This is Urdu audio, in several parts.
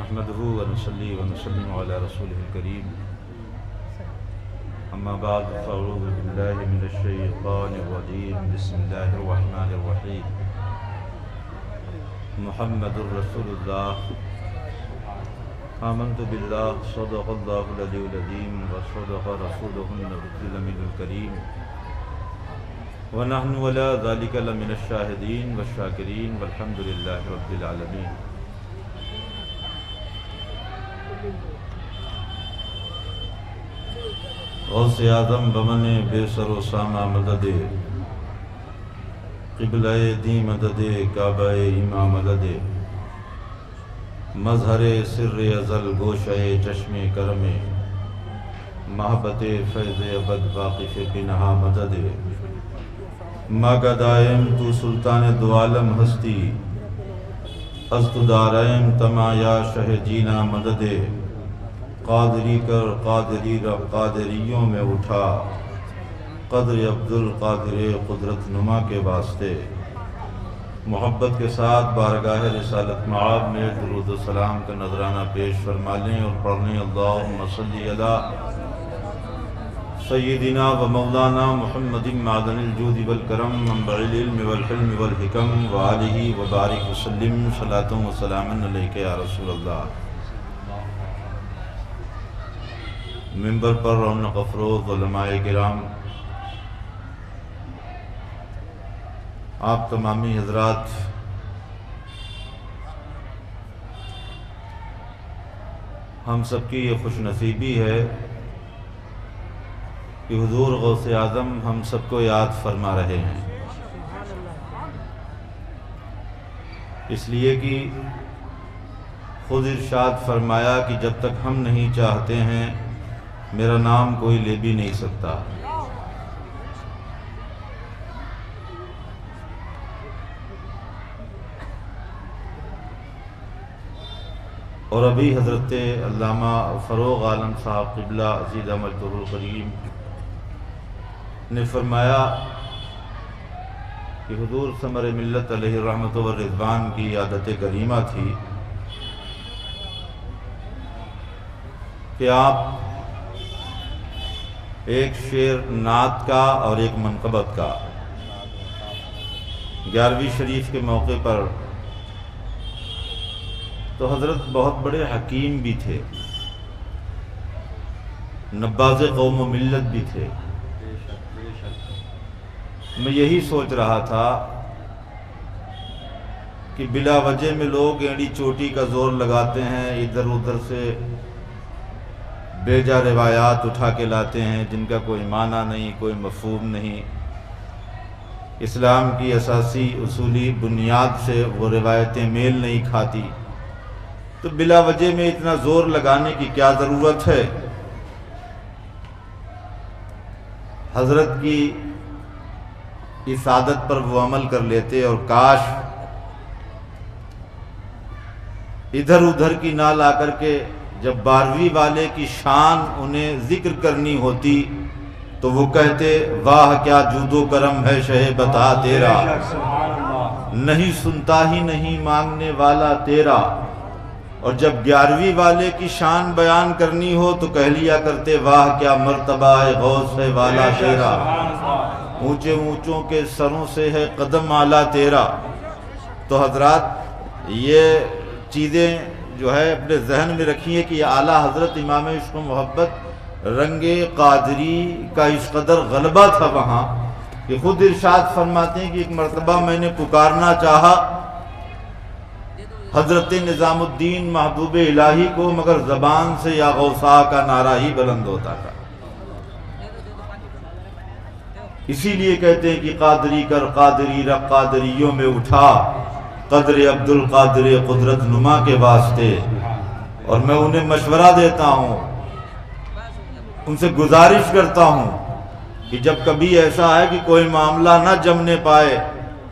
نحمده ونصلي ونسلم على رسوله الكريم أما بعد فأعوذ بالله من الشيطان الرجيم بسم الله الرحمن الرحيم محمد رسول الله آمنت بالله صدق الله العلي العظيم وصدق رسوله النبي الأمين الكريم ونحن ولا ذلك لمن الشاهدين والشاكرين والحمد لله رب العالمين. غوث اعظم بمن بے سر و سامہ مدد قبلہ دی مدد کعبہ امام مدد مظہر سر ازل گوشہ چشم کرم محبت فیض ابد واقف پنہا مدد ماگہ دائم تو سلطان دو عالم ہستی ازت دارائم تمایا شہ جینا مدد قادری کر قادری رب قادریوں میں اٹھا قدر عبدالقادر قدرت نما کے واسطے. محبت کے ساتھ بارگاہ رسالت معاب میں درود و سلام کا نذرانہ پیش فرما لیں اور پڑھنے اللہم صلی علی سیدنا و مولانا محمد معدن الجود والکرم منبع العلم والحلم والحکم وآلہ وبارک وسلم صلاۃ و سلام علیک یا رسول اللہ. منبر پر رونق افروز علماء کرام، آپ تمامی حضرات، ہم سب کی یہ خوش نصیبی ہے کہ حضور غوث اعظم ہم سب کو یاد فرما رہے ہیں، اس لیے کہ خود ارشاد فرمایا کہ جب تک ہم نہیں چاہتے ہیں میرا نام کوئی لے بھی نہیں سکتا. اور ابھی حضرت علامہ فروغ عالم صاحب قبلہ عزیز مجدہ الکریم نے فرمایا کہ حضور ثمر ملت علیہ الرحمت والرضوان کی عادت کریمہ تھی کہ آپ ایک شعر نعت کا اور ایک منقبت کا 11ویں شریف کے موقع پر، تو حضرت بہت بڑے حکیم بھی تھے، نباز قوم و ملت بھی تھے. میں یہی سوچ رہا تھا کہ بلا وجہ میں لوگ اینڈی چوٹی کا زور لگاتے ہیں، ادھر ادھر سے بیجا روایات اٹھا کے لاتے ہیں جن کا کوئی معنی نہیں، کوئی مفہوم نہیں. اسلام کی اساسی اصولی بنیاد سے وہ روایتیں میل نہیں کھاتی، تو بلا وجہ میں اتنا زور لگانے کی کیا ضرورت ہے؟ حضرت کی اس عادت پر وہ عمل کر لیتے، اور کاش ادھر ادھر کی نہ لا کر کے جب 12ویں والے کی شان انہیں ذکر کرنی ہوتی تو وہ کہتے واہ کیا جود و کرم ہے شہ بتا تیرا، نہیں سنتا ہی نہیں مانگنے والا تیرا. اور جب 11ویں والے کی شان بیان کرنی ہو تو کہہ لیا کرتے واہ کیا مرتبہ ہے غوث ہے والا تیرا، اونچے اونچوں کے سروں سے ہے قدم اعلیٰ تیرا. تو حضرات یہ چیزیں جو ہے اپنے ذہن میں رکھیے کہ یہ اعلیٰ حضرت امام عشق و محبت رنگ قادری کا اس قدر غلبہ تھا وہاں کہ خود ارشاد فرماتے ہیں کہ ایک مرتبہ میں نے پکارنا چاہا حضرت نظام الدین محبوب الہی کو، مگر زبان سے یا غوثا کا نعرہ ہی بلند ہوتا تھا. اسی لیے کہتے ہیں کہ قادری کر قادری رب قادریوں میں اٹھا قدر عبدالقادر قدرت نما کے واسطے. اور میں انہیں مشورہ دیتا ہوں، ان سے گزارش کرتا ہوں کہ جب کبھی ایسا ہے کہ کوئی معاملہ نہ جمنے پائے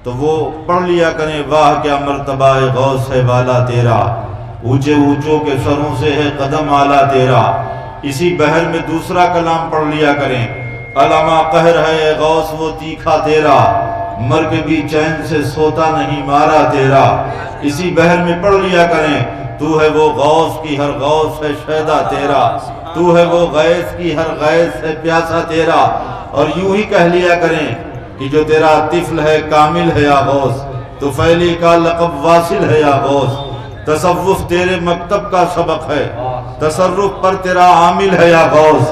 تو وہ پڑھ لیا کریں واہ کیا مرتبہ غوث ہے والا تیرا، اونچے اونچوں کے سروں سے ہے قدم اعلیٰ تیرا. اسی بحر میں دوسرا کلام پڑھ لیا کریں علامہ قہر ہے غوث وہ تیکھا تیرا، مر کے بھی چین سے سوتا نہیں مارا تیرا. اسی بحر میں پڑھ لیا کریں تو ہے وہ غوث کی ہر غوث ہے شیدا تیرا، تو ہے وہ غیث کی ہر غیث ہے پیاسا تیرا۔ اور یوں ہی کہہ لیا کریں کہ جو تیرا طفل ہے کامل ہے یا غوث، تو فیلی کا لقب واصل ہے یا غوث، تصوف تیرے مکتب کا سبق ہے، تصرف پر تیرا عامل ہے یا غوث۔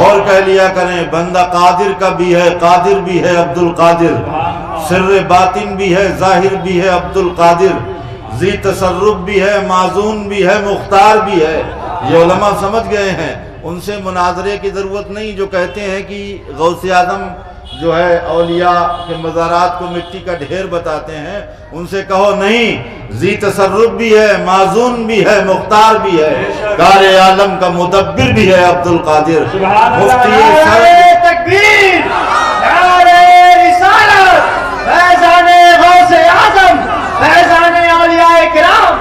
اور کہہ لیا کریں بندہ قادر کا بھی ہے، قادر بھی ہے عبد القادر، سر باطن بھی ہے ظاہر بھی ہے عبد القادر، ذی تصرف بھی ہے معزون بھی ہے مختار بھی ہے۔ یہ علماء سمجھ گئے ہیں، ان سے مناظرے کی ضرورت نہیں جو کہتے ہیں کہ غوث اعظم جو ہے اولیاء کے مزارات کو مٹی کا ڈھیر بتاتے ہیں، ان سے کہو نہیں، ذی تصرف بھی ہے معزون بھی ہے مختار بھی ہے، کار عالم کا مدبر بھی ہے عبد القادر۔ مفتی تکبیر، نعرہ رسالت، فیضان غوث اعظم، فیضان اولیاء کرام۔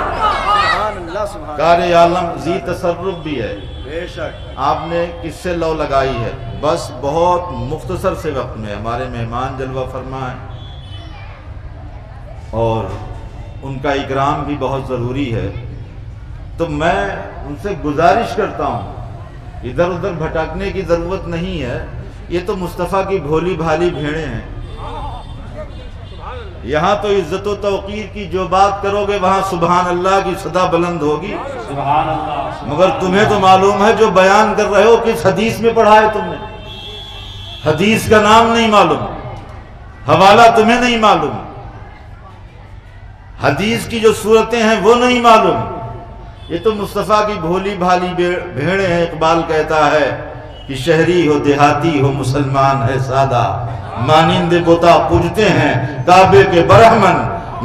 کار عالم ذی تصرف بھی ہے۔ بے شک آپ نے کس سے لو لگائی ہے؟ بس بہت مختصر سے وقت میں ہمارے مہمان جلوہ فرما ہیں اور ان کا اکرام بھی بہت ضروری ہے، تو میں ان سے گزارش کرتا ہوں ادھر ادھر بھٹکنے کی ضرورت نہیں ہے، یہ تو مصطفیٰ کی بھولی بھالی بھیڑیں ہیں، یہاں تو عزت و توقیر کی جو بات کرو گے وہاں سبحان اللہ کی صدا بلند ہوگی، سبحان اللہ۔ مگر تمہیں تو معلوم ہے جو بیان کر رہے ہو کس حدیث میں پڑھا ہے تم نے، حدیث کا نام نہیں معلوم، حوالہ تمہیں نہیں معلوم، حدیث کی جو صورتیں ہیں وہ نہیں معلوم، یہ تو مصطفیٰ کی بھولی بھالی بھیڑیں ہیں۔ اقبال کہتا ہے کہ شہری ہو دیہاتی ہو مسلمان ہے سادہ، مانند بتا پوجتے ہیں کعبے کے برہمن،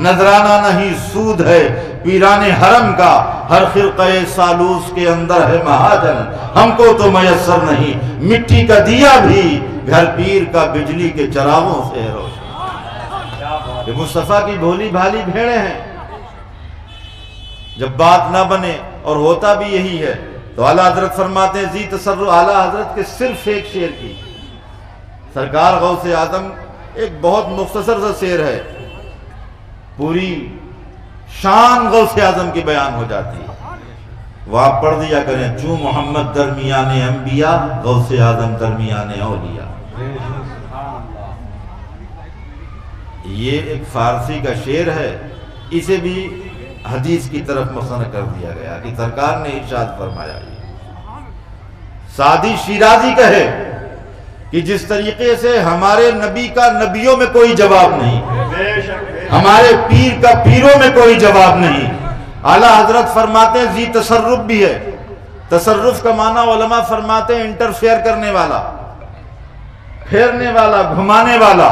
نذرانہ نہیں سود ہے پیران حرم کا، ہر خرقہ سالوس کے اندر ہے مہاجن، ہم کو تو میسر نہیں مٹی کا دیا بھی، گھر پیر کا بجلی کے چراغوں سے ہے روشن۔ یہ مصطفیٰ کی بھولی بھالی بھیڑیں ہیں، جب بات نہ بنے اور ہوتا بھی یہی ہے تو اعلیٰ حضرت فرماتے ہیں ذی تصرف، اعلیٰ حضرت کے صرف ایک شعر کی، سرکار غوث اعظم ایک بہت مختصر سا شعر ہے، پوری شان غوث اعظم کی بیان ہو جاتی ہے، وہ آپ پڑھ دیا کریں، چوں محمد درمیان انبیاء غوث اعظم درمیان اولیاء۔ یہ ایک فارسی کا شعر ہے، اسے بھی حدیث کی طرف مصنف کر دیا گیا کہ سرکار نے ارشاد فرمایا۔ سعدی شیرازی کہے کہ جس طریقے سے ہمارے نبی کا نبیوں میں کوئی جواب نہیں، ہمارے پیر کا پیروں میں کوئی جواب نہیں، اعلیٰ حضرت فرماتے ہیں ذی تصرف بھی ہے۔ تصرف کا معنی علماء فرماتے ہیں انٹرفیئر کرنے والا، پھیرنے والا، گھمانے والا۔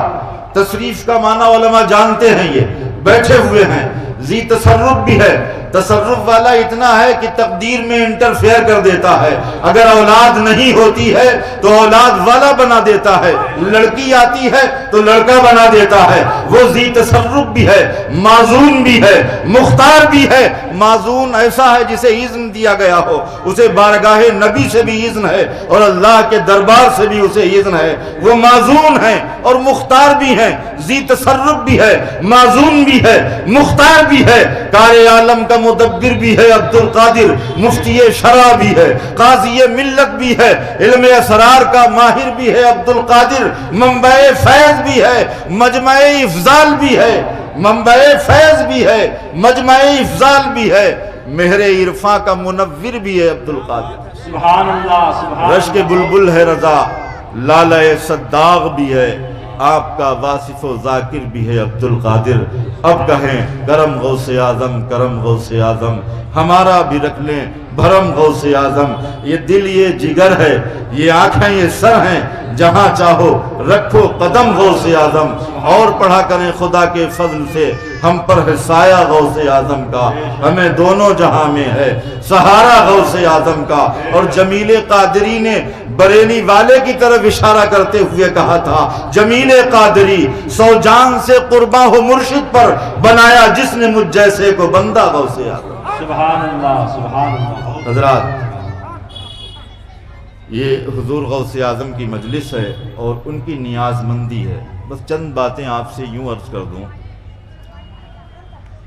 تصریف کا معنی علماء جانتے ہیں، یہ بیٹھے ہوئے ہیں۔ ذی تصرف بھی ہے، تصرف والا اتنا ہے کہ تقدیر میں انٹرفیئر کر دیتا ہے، اگر اولاد نہیں ہوتی ہے تو اولاد والا بنا دیتا ہے، لڑکی آتی ہے تو لڑکا بنا دیتا ہے، وہ ذی تصرف بھی ہے، معزون بھی ہے، مختار بھی ہے۔ معزون ایسا ہے جسے اذن دیا گیا ہو، اسے بارگاہ نبی سے بھی اذن ہے اور اللہ کے دربار سے بھی اسے اذن ہے، وہ معزون ہیں اور مختار بھی ہیں، ذی تصرف بھی ہے، معزون بھی ہے، مختار بھی ہے، کار عالم کا مدبر بھی ہے عبد القادر، مفتی شرع بھی ہے، قاضی ملت بھی ہے، علم اسرار کا ماہر بھی ہے عبد القادر، منبع فیض بھی ہے، مجمع افضال بھی ہے، منبع فیض بھی ہے، مجمع افضال بھی ہے، مہر عرفاں کا منور بھی ہے عبد القادر۔ سبحان اللہ، سبحان اللہ۔ رشک بلبل ہے رضا، لالہ صداغ بھی ہے، آپ کا واصف و ذاکر بھی ہے عبد القادر۔ اب کہیں کرم غوث اعظم، کرم غوث اعظم، ہمارا بھی رکھ لیں بھرم غوث اعظم۔ یہ دل یہ جگر ہے، یہ آنکھیں یہ سر ہیں، جہاں چاہو رکھو قدم غوث اعظم۔ اور پڑھا کریں خدا کے فضل سے ہم پر ہے سایہ غوث اعظم کا، ہمیں دونوں جہاں میں ہے سہارا غوث اعظم کا۔ اور جمیل قادری نے بریلی والے کی طرف اشارہ کرتے ہوئے کہا تھا، جمیل قادری سو جان سے قرباں ہو مرشد پر، بنایا جس نے مجھ جیسے کو بندہ غوث اعظم۔ سبحان اللہ، سبحان اللہ۔ حضرات، یہ حضور غوث اعظم کی مجلس ہے اور ان کی نیاز مندی ہے۔ بس چند باتیں آپ سے یوں عرض کر دوں،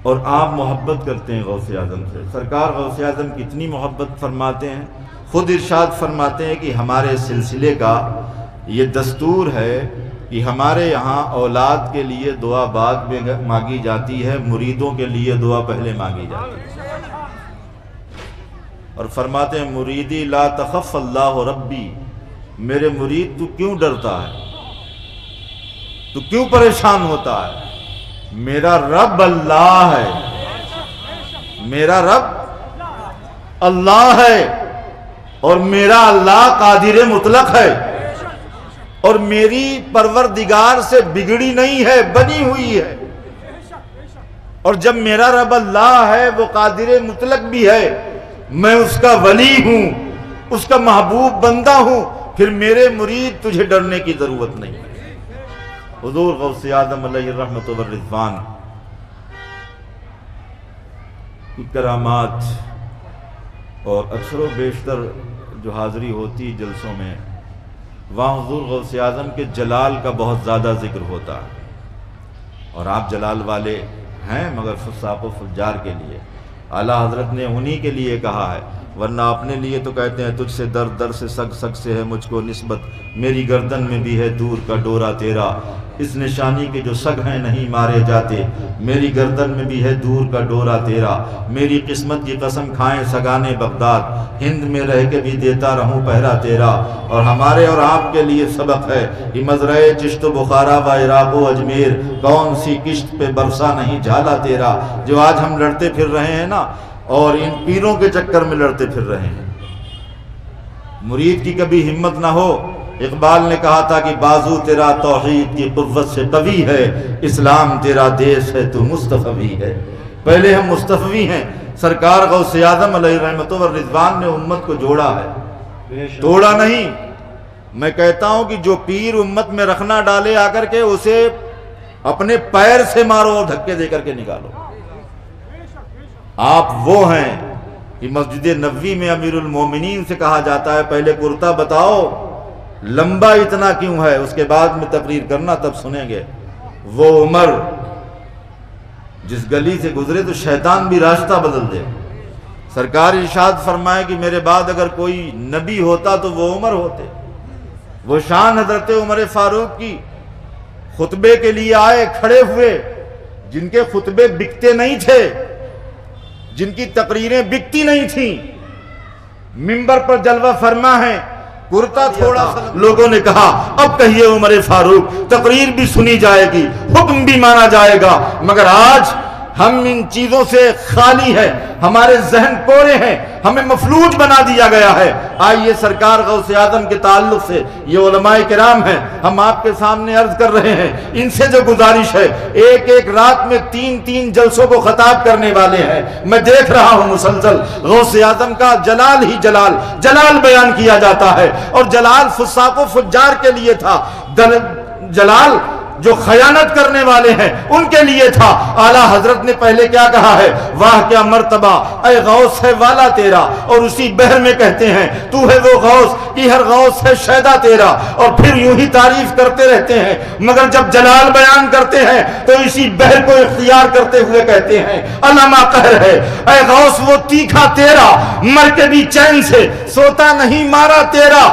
اور آپ محبت کرتے ہیں غوث اعظم سے. سرکار غوث اعظم کتنی محبت فرماتے ہیں، خود ارشاد فرماتے ہیں کہ ہمارے سلسلے کا یہ دستور ہے کہ ہمارے یہاں اولاد کے لیے دعا بعد میں مانگی جاتی ہے، مریدوں کے لیے دعا پہلے مانگی جاتی ہے. اور فرماتے ہیں مریدی لا تخف اللہ ربی، میرے مرید تو کیوں ڈرتا ہے، تو کیوں پریشان ہوتا ہے، میرا رب اللہ ہے، میرا رب اللہ ہے، اور میرا اللہ قادر مطلق ہے، اور میری پروردگار سے بگڑی نہیں ہے، بنی ہوئی ہے. اور جب میرا رب اللہ ہے، وہ قادر مطلق بھی ہے، میں اس کا ولی ہوں، اس کا محبوب بندہ ہوں، پھر میرے مرید تجھے ڈرنے کی ضرورت نہیں. حضور غوث اعظم علیہ الرحمۃ والرضوان کی کرامات، اور اکثر و بیشتر جو حاضری ہوتی جلسوں میں، وہاں حضور غوث اعظم کے جلال کا بہت زیادہ ذکر ہوتا ہے. اور آپ جلال والے ہیں مگر فساق و فجار کے لیے. اعلیٰ حضرت نے انہی کے لیے کہا ہے، ورنہ اپنے لیے تو کہتے ہیں تجھ سے در در سے سگ سگ سے ہے مجھ کو نسبت، میری گردن میں بھی ہے دور کا ڈورا تیرا، اس نشانی کے جو سگ ہیں نہیں مارے جاتے، میری گردن میں بھی ہے دور کا ڈورا تیرا، میری قسمت کی قسم کھائیں سگانے بغداد، ہند میں رہ کے بھی دیتا رہوں پہرا تیرا. اور ہمارے اور آپ کے لیے سبق ہے کہ مزرعے چشت و بخارا و عراق و اجمیر، کون سی کشت پہ برسا نہیں جھالا تیرا. جو آج ہم لڑتے پھر رہے ہیں نا، اور ان پیروں کے چکر میں لڑتے پھر رہے ہیں، مرید کی کبھی ہمت نہ ہو. اقبال نے کہا تھا کہ بازو تیرا توحید کی قوت سے قوی ہے، اسلام تیرا دیش ہے تو مصطفی ہے. پہلے ہم مصطفی ہیں. سرکار غوث اعظم علیہ رحمت والرضوان نے امت کو جوڑا ہے، توڑا نہیں. میں کہتا ہوں کہ جو پیر امت میں رکھنا ڈالے آ کر کے اسے اپنے پیر سے مارو اور دھکے دے کر کے نکالو. آپ وہ ہیں کہ مسجد نبوی میں امیر المومنین سے کہا جاتا ہے پہلے کرتا بتاؤ لمبا اتنا کیوں ہے، اس کے بعد میں تقریر کرنا تب سنیں گے. وہ عمر جس گلی سے گزرے تو شیطان بھی راستہ بدل دے. سرکار ارشاد فرمائے کہ میرے بعد اگر کوئی نبی ہوتا تو وہ عمر ہوتے. وہ شان حضرت عمر فاروق کی، خطبے کے لیے آئے کھڑے ہوئے، جن کے خطبے بکتے نہیں تھے، جن کی تقریریں بکتی نہیں تھیں، منبر پر جلوہ فرما ہے، کرتا تھوڑا سا. لوگوں نے کہا اب کہیے عمر فاروق، تقریر بھی سنی جائے گی، حکم بھی مانا جائے گا. مگر آج ہم ان چیزوں سے خالی ہیں، ہمارے ذہن کوڑے ہیں، ہمیں مفلوج بنا دیا گیا ہے. آئیے سرکار غوث اعظم کے تعلق سے، یہ علماء کرام ہیں، ہم آپ کے سامنے عرض کر رہے ہیں، ان سے جو گزارش ہے، ایک ایک رات میں 3 جلسوں کو خطاب کرنے والے ہیں. میں دیکھ رہا ہوں مسلسل غوث اعظم کا جلال ہی جلال بیان کیا جاتا ہے. اور جلال فساق و فجار کے لیے تھا، جلال جو خیانت کرنے والے ہیں ان کے لیے تھا. اعلیٰ حضرت نے پہلے کیا کہا ہے، واہ کیا مرتبہ اے غوث ہے والا تیرا. اور اسی بحر میں کہتے ہیں تو ہے وہ غوث کہ ہر غوث ہے شیدا تیرا. اور پھر یوں ہی تعریف کرتے رہتے ہیں، مگر جب جلال بیان کرتے ہیں تو اسی بحر کو اختیار کرتے ہوئے کہتے ہیں علامہ قہر ہے. اے غوث وہ تیکھا تیرا، مر کے بھی چین سے سوتا نہیں مارا تیرا،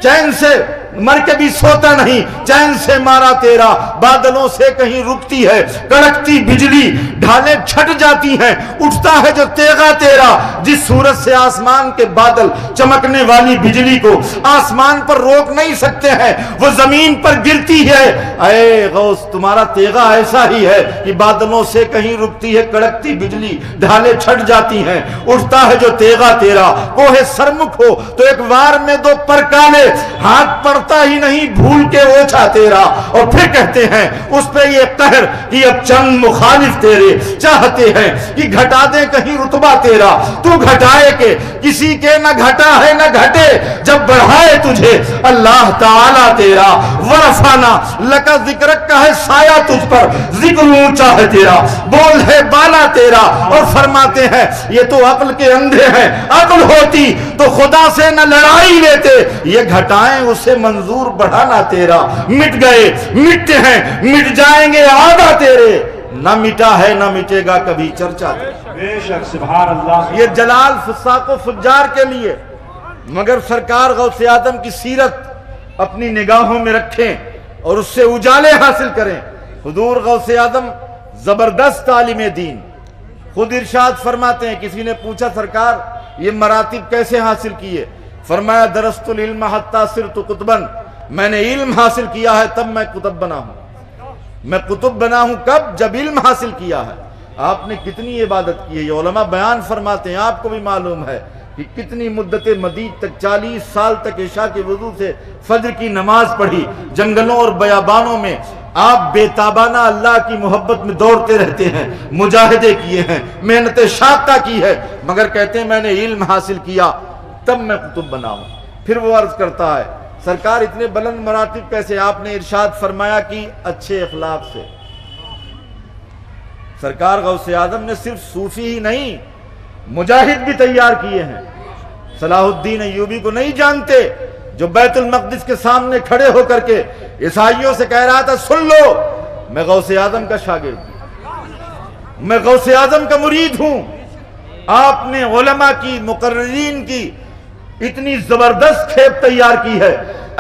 چین سے مر کے بھی سوتا نہیں، چین سے مارا تیرا. بادلوں سے کہیں رکتی ہے کڑکتی بجلی، ڈھالیں چھٹ جاتی ہیں، اٹھتا ہے جو تیغا تیرا. جس صورت سے آسمان کے بادل چمکنے والی بجلی کو آسمان پر روک نہیں سکتے ہیں، وہ زمین پر گرتی ہے. اے غوث تمہارا تیغا ایسا ہی ہے کہ بادلوں سے کہیں رکتی ہے کڑکتی بجلی، ڈھالیں چھٹ جاتی ہیں، اٹھتا ہے جو تیغا تیرا. کوہ سرمکھ ہو تو ایک وار میں 2 پرکالے، ہاتھ پڑتا ہی نہیں بھول کے اوچھا تیرا. اور پھر کہتے ہیں اس پہ یہ قہر کہ اب چند مخالف تیرے چاہتے ہیں کہ گھٹا دیں کہیں رتبہ تیرا. تو گھٹائے کہ کسی کے نہ گھٹا ہے نہ گھٹے، جب بڑھائے تجھے اللہ تعالیٰ تیرا. ورفانا لکا ذکرک کا ہے سایہ تجھ پر، ذکر اونچا ہے تیرا، بول ہے بالا تیرا. اور فرماتے ہیں یہ تو عقل کے اندھے ہیں، عقل ہوتی تو خدا سے نہ لڑائی لیتے، یہ گھٹائیں اسے منظور بڑھانا تیرا. مٹ گئے مٹتے ہیں، مٹ جائیں گے آدھا تیرے، نہ مٹا ہے نہ مٹے گا کبھی چرچا تیرا۔ بے شک سبحان اللہ۔ یہ جلال فساق و فجار کے لیے، مگر سرکار غوث اعظم کی سیرت اپنی نگاہوں میں رکھیں اور اس سے اجالے حاصل کریں۔ حضور غوث اعظم زبردست عالم دین، خود ارشاد فرماتے ہیں، کسی نے پوچھا سرکار یہ مراتب کیسے حاصل کیے؟ فرمایا درست العلم حتی صرت قطبا، میں نے علم حاصل کیا ہے تب میں قطب بنا ہوں۔ میں قطب بنا ہوں کب؟ جب علم حاصل کیا ہے۔ آپ نے کتنی عبادت کی ہے، یہ علماء بیان فرماتے ہیں، آپ کو بھی معلوم ہے کہ کتنی مدت مدید تک 40 سال تک عشاء کے وضو سے فجر کی نماز پڑھی، جنگلوں اور بیابانوں میں آپ بے تابانہ اللہ کی محبت میں دوڑتے رہتے ہیں، مجاہدے کیے ہیں، محنت شاقہ کی ہے، مگر کہتے ہیں میں نے علم حاصل کیا تب میں قطب بنا ہوں۔ پھر وہ عرض کرتا ہے سرکار اتنے بلند مراتب کیسے؟ آپ نے ارشاد فرمایا کہ اچھے اخلاق سے۔ سرکار غوث اعظم نے صرف صوفی ہی نہیں، مجاہد بھی تیار کیے ہیں۔ صلاح الدین ایوبی کو نہیں جانتے، جو بیت المقدس کے سامنے کھڑے ہو کر کے عیسائیوں سے کہہ رہا تھا سن لو میں غوث اعظم کا شاگرد ہوں، میں غوث اعظم کا مرید ہوں۔ آپ نے علماء کی، مقررین کی اتنی زبردست کھیپ تیار کی ہے،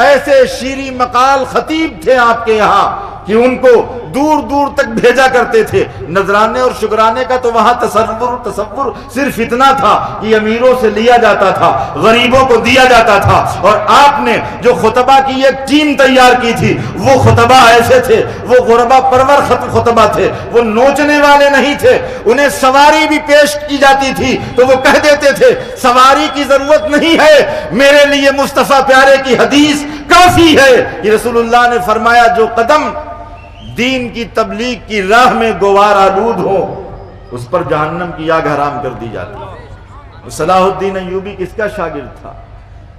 ایسے شیریں مقال خطیب تھے آپ کے یہاں کہ ان کو دور دور تک بھیجا کرتے تھے۔ نذرانے اور شکرانے کا تو وہاں تصور صرف اتنا تھا کہ امیروں سے لیا جاتا تھا، غریبوں کو دیا جاتا تھا، اور آپ نے جو خطبہ کی ایک ٹیم تیار کی تھی، وہ خطبہ ایسے تھے، وہ غربا پرور خطبہ تھے، وہ نوچنے والے نہیں تھے۔ انہیں سواری بھی پیش کی جاتی تھی تو وہ کہہ دیتے تھے سواری کی ضرورت نہیں ہے، میرے لیے مصطفیٰ پیارے کی حدیث کافی ہے کہ رسول اللہ نے فرمایا جو قدم دین کی تبلیغ کی راہ میں گوار آلود ہو اس پر جہنم کی آگ حرام کر دی جاتی ہے۔ صلاح الدین ایوبی کس کا شاگرد تھا؟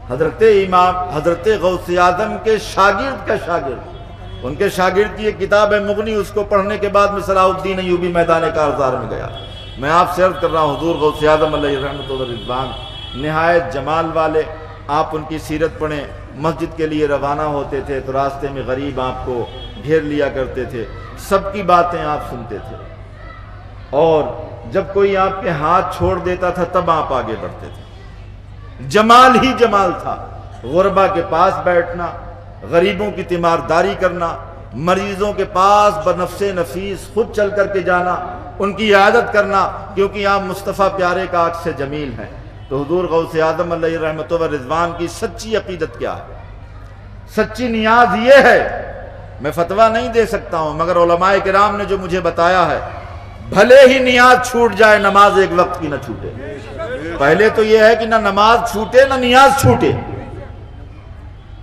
حضرت غوث اعظم کے شاگرد کا شاگرد۔ ان کے شاگرد کی ایک کتاب ہے مغنی، اس کو پڑھنے کے بعد میں صلاح الدین ایوبی میدان کارزار میں گیا۔ میں آپ سے عرض کر رہا ہوں حضور غوث اعظم علیہ رحمۃ و رضوان نہایت جمال والے، آپ ان کی سیرت پڑھیں۔ مسجد کے لیے روانہ ہوتے تھے تو راستے میں غریب آپ کو گھیر لیا کرتے تھے، سب کی باتیں آپ سنتے تھے، اور جب کوئی آپ کے ہاتھ چھوڑ دیتا تھا تب آپ آگے بڑھتے تھے۔ جمال ہی جمال تھا، غربا کے پاس بیٹھنا، غریبوں کی تیمارداری کرنا، مریضوں کے پاس بنفس نفیس خود چل کر کے جانا، ان کی عیادت کرنا، کیونکہ آپ مصطفیٰ پیارے کا عکس جمیل ہیں۔ تو حضور غوث اعظم علیہ رحمۃ و رضوان کی سچی عقیدت کیا ہے؟ سچی نیاز یہ ہے، میں فتویٰ نہیں دے سکتا ہوں، مگر علماء کرام نے جو مجھے بتایا ہے، بھلے ہی نیاز چھوٹ جائے نماز ایک وقت کی نہ چھوٹے۔ پہلے تو یہ ہے کہ نہ نماز چھوٹے نہ نیاز چھوٹے،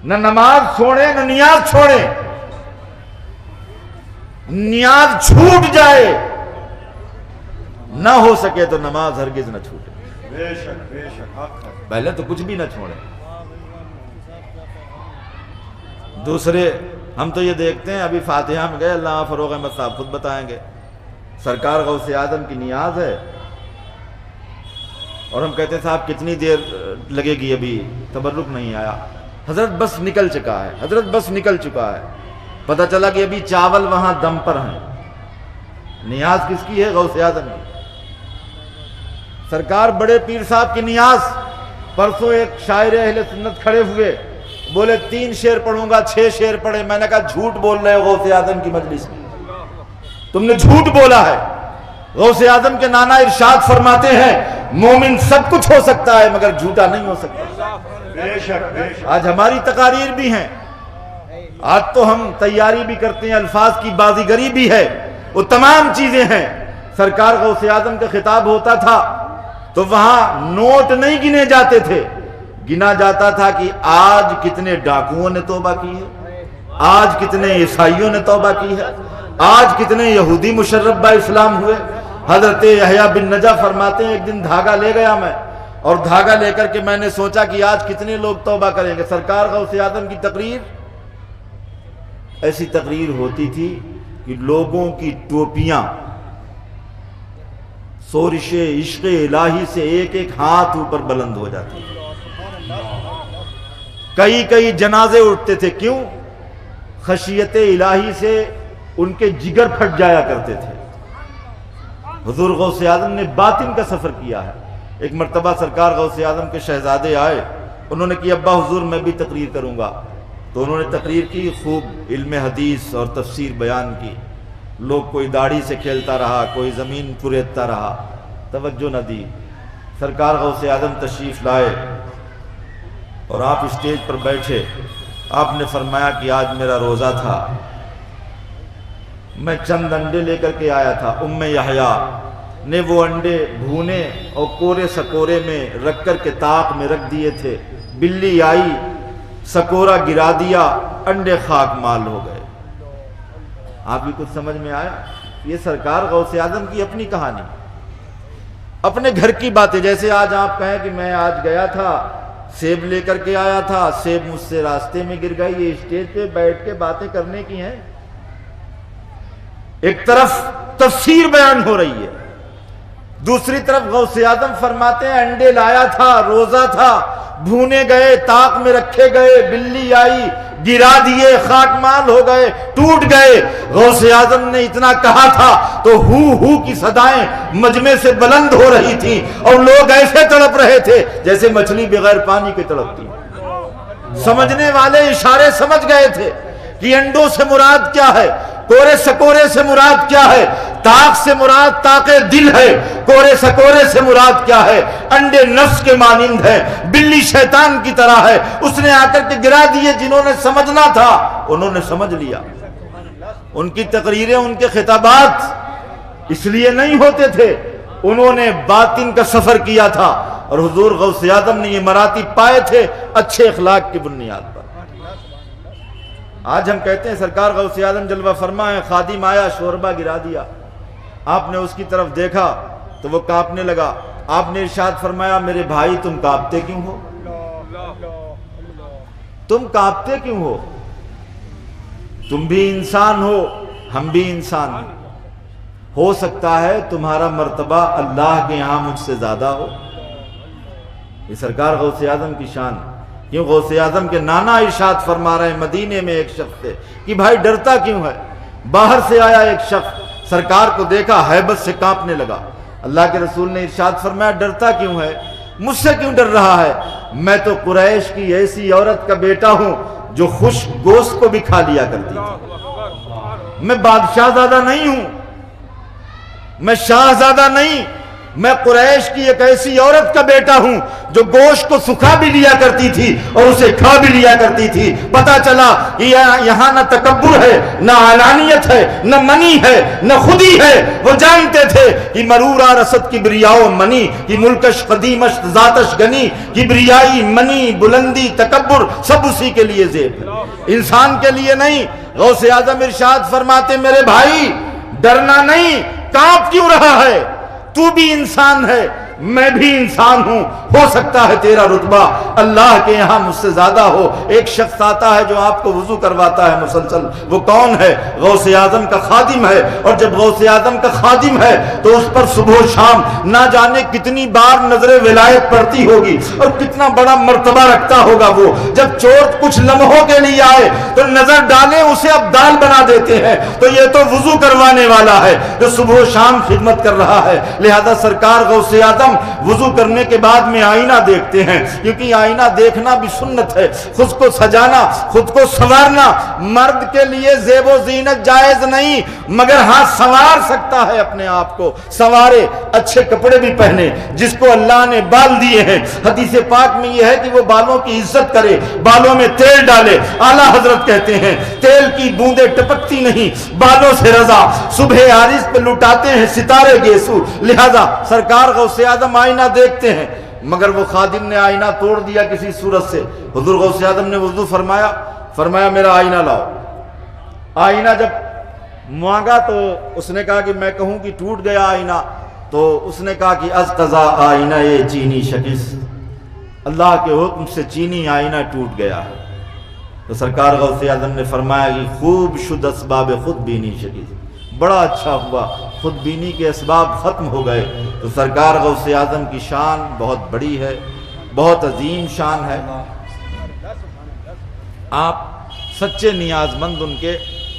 نہ نماز چھوڑے نہ نیاز چھوڑے۔ نیاز چھوٹ جائے نہ ہو سکے تو نماز ہرگز نہ چھوٹے۔ بے شک پہلے تو کچھ بھی نہ چھوڑیں۔ دوسرے ہم تو یہ دیکھتے ہیں، ابھی فاتحہ میں گئے، اللہ فروغ احمد صاحب خود بتائیں گے، سرکار غوث اعظم کی نیاز ہے، اور ہم کہتے ہیں صاحب کتنی دیر لگے گی، ابھی تبرک نہیں آیا۔ حضرت بس نکل چکا ہے، حضرت بس نکل چکا ہے، پتہ چلا کہ ابھی چاول وہاں دم پر ہیں۔ نیاز کس کی ہے؟ غوث اعظم کی۔ سرکار بڑے پیر صاحب کی نیاز۔ پرسوں ایک شاعر اہل سنت کھڑے ہوئے، بولے 3 شعر پڑھوں گا، 6 شعر پڑھے۔ میں نے کہا جھوٹ بول رہے ہو غوث اعظم کی مجلس میں، تم نے جھوٹ بولا ہے۔ غوث اعظم کے نانا ارشاد فرماتے ہیں مومن سب کچھ ہو سکتا ہے مگر جھوٹا نہیں ہو سکتا۔ بے شک آج ہماری تقاریر بھی ہیں، آج تو ہم تیاری بھی کرتے ہیں، الفاظ کی بازیگری بھی ہے، وہ تمام چیزیں ہیں۔ سرکار غوث اعظم کا خطاب ہوتا تھا تو وہاں نوٹ نہیں گنے جاتے تھے، گنا جاتا تھا کہ آج کتنے ڈاکوؤں نے توبہ کی ہے، آج کتنے عیسائیوں نے توبہ کی ہے، آج کتنے یہودی مشرف با اسلام ہوئے۔ حضرت یحییٰ بن نجا فرماتے ہیں ایک دن دھاگا لے گیا میں، اور دھاگا لے کر کے میں نے سوچا کہ آج کتنے لوگ توبہ کریں گے۔ سرکار غوث اعظم کی تقریر ایسی تقریر ہوتی تھی کہ لوگوں کی ٹوپیاں سورش عشق الہی سے ایک ایک ہاتھ اوپر بلند ہو جاتی تھی۔ کئی جنازے اٹھتے تھے، کیوں؟ خشیت الہی سے ان کے جگر پھٹ جایا کرتے تھے۔ حضور غوث اعظم نے باطن کا سفر کیا ہے۔ ایک مرتبہ سرکار غوث اعظم کے شہزادے آئے، انہوں نے کہا ابا حضور میں بھی تقریر کروں گا، تو انہوں نے تقریر کی، خوب علم حدیث اور تفسیر بیان کی۔ لوگ کوئی داڑھی سے کھیلتا رہا، کوئی زمین کریدتا رہا، توجہ نہ دی۔ سرکار غوث اعظم تشریف لائے اور آپ اسٹیج پر بیٹھے۔ آپ نے فرمایا کہ آج میرا روزہ تھا، میں چند انڈے لے کر کے آیا تھا، ام یحییٰ نے وہ انڈے بھونے اور کورے سکورے میں رکھ کر کے طاق میں رکھ دیے تھے، بلی آئی، سکورا گرا دیا، انڈے خاک مال ہو گئے۔ آپ کی کچھ سمجھ میں آیا؟ یہ سرکار غوث اعظم کی اپنی کہانی، اپنے گھر کی باتیں۔ جیسے آج آپ کہیں کہ میں آج گیا تھا، سیب لے کر کے آیا تھا، سیب مجھ سے راستے میں گر گئی۔ یہ اسٹیج پہ بیٹھ کے باتیں کرنے کی ہیں، ایک طرف تفسیر بیان ہو رہی ہے، دوسری طرف غوث اعظم فرماتے ہیں انڈے لایا تھا، روزہ تھا، بھونے گئے، طاق میں رکھے گئے، بلی آئی، گرا دیے، خاک مال ہو گئے، ٹوٹ گئے۔ غوث اعظم نے اتنا کہا تھا تو ہو کی صدائیں مجمع سے بلند ہو رہی تھی اور لوگ ایسے تڑپ رہے تھے جیسے مچھلی بغیر پانی کے تڑپتی۔ سمجھنے والے اشارے سمجھ گئے تھے کہ انڈوں سے مراد کیا ہے، کورے سکورے سے مراد کیا ہے، طاق سے مراد طاق دل ہے، کورے سکورے سے مراد کیا ہے، انڈے نفس کے مانند ہے، بلی شیطان کی طرح ہے۔ اس نے آ کر کے گرا دیے۔ جنہوں نے سمجھنا تھا انہوں نے سمجھ لیا۔ ان کی تقریریں، ان کے خطابات اس لیے نہیں ہوتے تھے، انہوں نے باطن کا سفر کیا تھا، اور حضور غوث اعظم نے یہ مراتب پائے تھے اچھے اخلاق کی بنیاد پر۔ آج ہم کہتے ہیں سرکار غوث اعظم جلوہ فرما ہے، خادم آیا شوربہ گرا دیا، آپ نے اس کی طرف دیکھا تو وہ کانپنے لگا۔ آپ نے ارشاد فرمایا میرے بھائی تم کانپتے کیوں ہو؟ تم کانپتے کیوں ہو؟ تم بھی انسان ہو، ہم بھی انسان ہیں، ہو سکتا ہے تمہارا مرتبہ اللہ کے یہاں مجھ سے زیادہ ہو۔ یہ سرکار غوث اعظم کی شان ہے۔ کیوں غوث اعظم کے نانا ارشاد فرما رہے ہیں مدینے میں ایک شخص سے کہ بھائی ڈرتا کیوں ہے؟ باہر سے آیا ایک شخص، سرکار کو دیکھا، ہیبت سے کانپنے لگا۔ اللہ کے رسول نے ارشاد فرمایا ڈرتا کیوں ہے؟ مجھ سے کیوں ڈر رہا ہے؟ میں تو قریش کی ایسی عورت کا بیٹا ہوں جو خشک گوشت کو بھی کھا لیا کرتی تھی۔ میں بادشاہ زادہ نہیں ہوں، میں شاہ زادہ نہیں، میں قریش کی ایک ایسی عورت کا بیٹا ہوں جو گوشت کو سکھا بھی لیا کرتی تھی اور اسے کھا بھی لیا کرتی تھی۔ پتا چلا کہ یہاں نہ تکبر ہے، نہ علانیت ہے، نہ منی ہے، نہ خودی ہے۔ وہ جانتے تھے کہ مرورا رسد کبریاء منی، کہ ملکش قدیمش ذاتش گنی، کبریائی، منی، بلندی، تکبر سب اسی کے لیے زیب ہے، انسان کے لیے نہیں۔ غوث اعظم ارشاد فرماتے میرے بھائی ڈرنا نہیں، کانپ کیوں رہا ہے؟ تو بھی انسان ہے، میں بھی انسان ہوں، ہو سکتا ہے تیرا رتبہ اللہ کے یہاں مجھ سے زیادہ ہو۔ ایک شخص آتا ہے جو آپ کو وضو کرواتا ہے مسلسل، وہ کون ہے؟ غوث اعظم کا خادم ہے، اور جب غوث اعظم کا خادم ہے تو اس پر صبح و شام نہ جانے کتنی بار نظر ولایت پڑتی ہوگی اور کتنا بڑا مرتبہ رکھتا ہوگا۔ وہ جب چور کچھ لمحوں کے لیے آئے تو نظر ڈالے اسے اب دال بنا دیتے ہیں، تو یہ تو وضو کروانے والا ہے جو صبح و شام خدمت کر رہا ہے۔ لہذا سرکار غوث اعظم وضو کرنے کے بعد میں آئینہ دیکھتے ہیں، کیونکہ آئینہ دیکھنا بھی سنت ہے۔ خود کو سجانا، خود کو سنوارنا مرد کے لیے زیب و زینت جائز نہیں، مگر ہاں سنوار سکتا ہے اپنے آپ کو، سنوارے، اچھے کپڑے بھی پہنے۔ جس کو اللہ نے بال دیے ہیں، حدیث پاک میں یہ ہے کہ وہ بالوں کی عزت کرے، بالوں میں تیل ڈالے۔ اعلیٰ حضرت کہتے ہیں تیل کی بوندیں ٹپکتی نہیں، بالوں سے رضا، صبح عارض پہ لٹاتے ہیں ستارے گیسو۔ لہذا سرکار غوث اعظم آئینہ دیکھتے ہیں، مگر وہ خادم نے آئینہ توڑ دیا کسی صورت سے۔ حضور غوث اعظم نے وضو فرمایا میرا آئینہ لاؤ۔ آئینہ جب مانگا تو اس نے کہا کہ میں کہوں کہ ٹوٹ گیا آئینہ، تو اس نے کہا کہ از قضا آئینہ یہ چینی شکست، اللہ کے حکم سے چینی آئینہ ٹوٹ گیا ہے۔ تو سرکار غوث اعظم نے فرمایا کہ خوب شد اسباب خود بینی شکست، بڑا اچھا ہوا، خود بینی کے اسباب ختم ہو گئے۔ تو سرکار غوث اعظم کی شان بہت بڑی ہے، بہت عظیم شان ہے۔ آپ سچے نیاز مند ان کے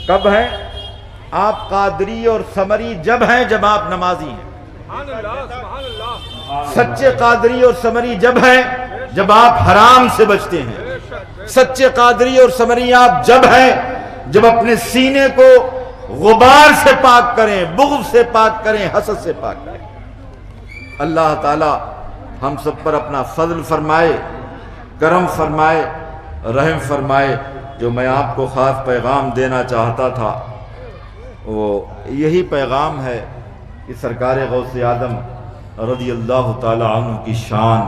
کب ہیں؟ آپ قادری اور ثمری جب ہیں جب آپ نمازی ہیں۔ سچے قادری اور سمری جب ہیں جب آپ حرام سے بچتے ہیں، سچے قادری اور سمری آپ جب ہیں جب اپنے سینے کو غبار سے پاک کریں، بغض سے پاک کریں، حسد سے پاک کریں۔ اللہ تعالی ہم سب پر اپنا فضل فرمائے، کرم فرمائے، رحم فرمائے۔ جو میں آپ کو خاص پیغام دینا چاہتا تھا وہ یہی پیغام ہے کہ سرکار غوث اعظم رضی اللہ تعالی عنہ کی شان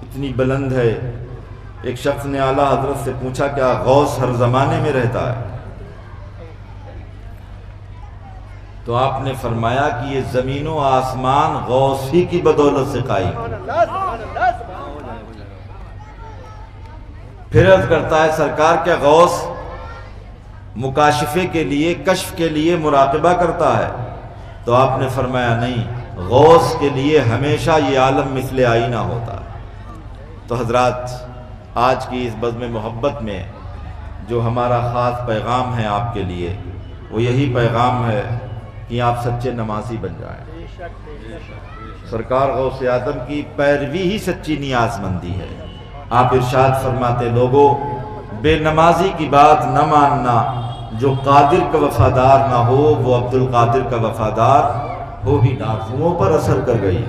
اتنی بلند ہے۔ ایک شخص نے اعلیٰ حضرت سے پوچھا کیا غوث ہر زمانے میں رہتا ہے؟ تو آپ نے فرمایا کہ یہ زمین و آسمان غوث ہی کی بدولت سے قائم ہے۔ پھر عرض کرتا ہے سرکار کیا غوث مکاشفے کے لیے، کشف کے لیے مراقبہ کرتا ہے؟ تو آپ نے فرمایا نہیں، غوث کے لیے ہمیشہ یہ عالم مثل آئینہ ہوتا ہے۔ تو حضرات آج کی اس بزم محبت میں جو ہمارا خاص پیغام ہے آپ کے لیے وہ یہی پیغام ہے کہ آپ سچے نمازی بن جائیں۔ سرکار غوث اعظم کی پیروی ہی سچی نیاز مندی ہے۔ آپ ارشاد فرماتے لوگوں بے نمازی کی بات نہ ماننا، جو قادر کا وفادار نہ ہو وہ عبد القادر کا وفادار ہو ہی نہ۔ منہوں پر اثر کر گئی،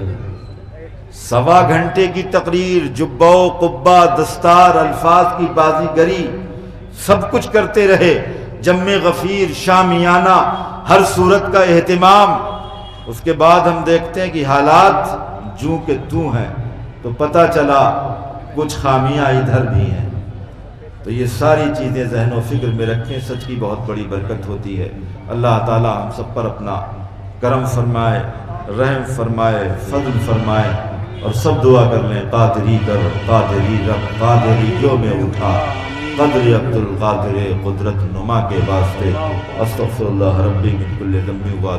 1.25 گھنٹے کی تقریر، جبہ و قبہ، دستار، الفاظ کی بازی گری، سب کچھ کرتے رہے، جم غفیر، شامیانہ، ہر صورت کا اہتمام۔ اس کے بعد ہم دیکھتے ہیں کہ حالات جوں کہ توں ہیں، تو پتہ چلا کچھ خامیاں ادھر بھی ہیں۔ تو یہ ساری چیزیں ذہن و فکر میں رکھیں، سچ کی بہت بڑی برکت ہوتی ہے۔ اللہ تعالی ہم سب پر اپنا کرم فرمائے، رحم فرمائے، فضل فرمائے، اور سب دعا کر لیں قادری کر، قادری رب، قادری جو میں اٹھا، قدر عبد القادر قدرت نما کے واسطے، استغفر اللہ ربی من کل ذنب و